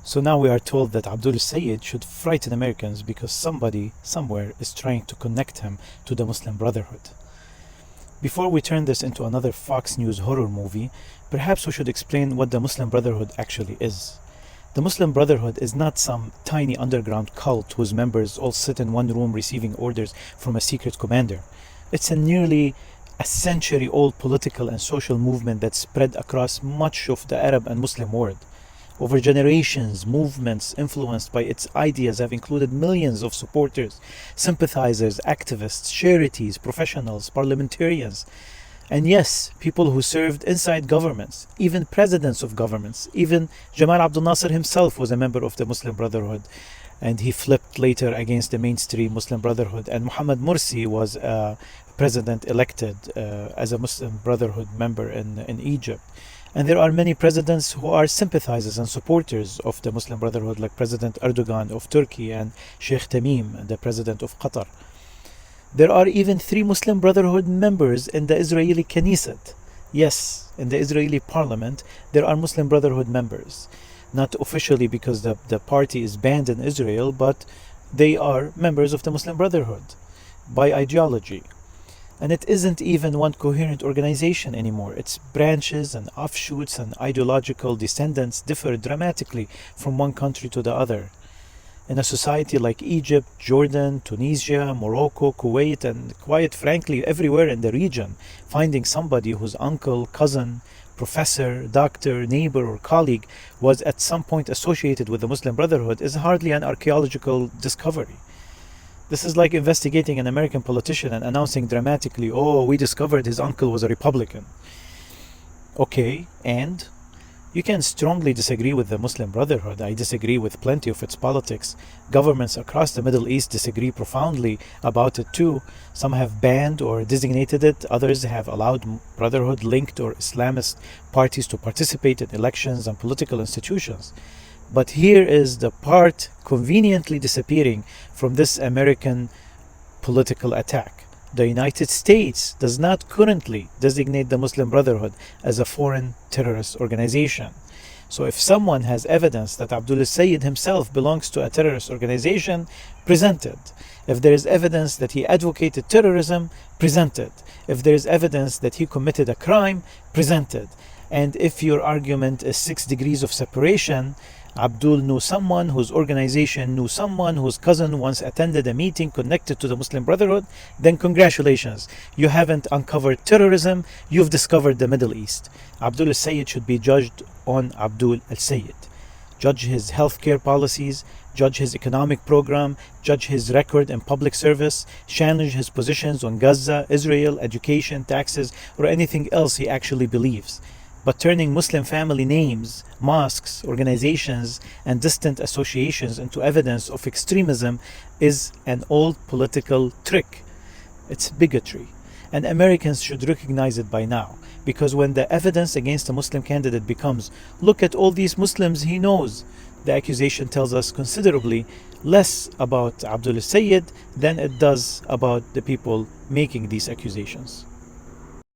So now we are told that Abdul El-Sayed should frighten Americans because somebody, somewhere, is trying to connect him to the Muslim Brotherhood. Before we turn this into another Fox News horror movie, perhaps we should explain what the Muslim Brotherhood actually is. The Muslim Brotherhood is not some tiny underground cult whose members all sit in one room receiving orders from a secret commander. It's a nearly a century-old political and social movement that spread across much of the Arab and Muslim world. Over generations, movements influenced by its ideas have included millions of supporters, sympathizers, activists, charities, professionals, parliamentarians, and yes, people who served inside governments, even presidents of governments. Even Jamal Abdel Nasser himself was a member of the Muslim Brotherhood, and he flipped later against the mainstream Muslim Brotherhood. And Mohammed Morsi was president elected as a Muslim Brotherhood member in Egypt. And there are many presidents who are sympathizers and supporters of the Muslim Brotherhood, like President Erdogan of Turkey and Sheikh Tamim, the president of Qatar. There are even 3 Muslim Brotherhood members in the Israeli Knesset. Yes, in the Israeli parliament, there are Muslim Brotherhood members. Not officially because the party is banned in Israel, but they are members of the Muslim Brotherhood by ideology. And it isn't even one coherent organization anymore. Its branches and offshoots and ideological descendants differ dramatically from one country to the other. In a society like Egypt, Jordan, Tunisia, Morocco, Kuwait, and quite frankly everywhere in the region, finding somebody whose uncle, cousin, professor, doctor, neighbor, or colleague was at some point associated with the Muslim Brotherhood is hardly an archaeological discovery. This is like investigating an American politician and announcing dramatically, "Oh, we discovered his uncle was a Republican." Okay, and? You can strongly disagree with the Muslim Brotherhood. I disagree with plenty of its politics. Governments across the Middle East disagree profoundly about it too. Some have banned or designated it. Others have allowed Brotherhood-linked or Islamist parties to participate in elections and political institutions. But here is the part conveniently disappearing from this American political attack. The United States does not currently designate the Muslim Brotherhood as a foreign terrorist organization. So if someone has evidence that Abdul El-Sayed himself belongs to a terrorist organization, present it. If there is evidence that he advocated terrorism, present it. If there is evidence that he committed a crime, present it. And if your argument is 6 degrees of separation, Abdul knew someone whose organization knew someone whose cousin once attended a meeting connected to the Muslim Brotherhood, then congratulations. You haven't uncovered terrorism, you've discovered the Middle East. Abdul El-Sayed should be judged on Abdul El-Sayed. Judge his healthcare policies, judge his economic program, judge his record in public service, challenge his positions on Gaza, Israel, education, taxes, or anything else he actually believes. But turning Muslim family names, mosques, organizations, and distant associations into evidence of extremism is an old political trick. It's bigotry. And Americans should recognize it by now. Because when the evidence against a Muslim candidate becomes, "Look at all these Muslims he knows," the accusation tells us considerably less about Abdul El-Sayed than it does about the people making these accusations.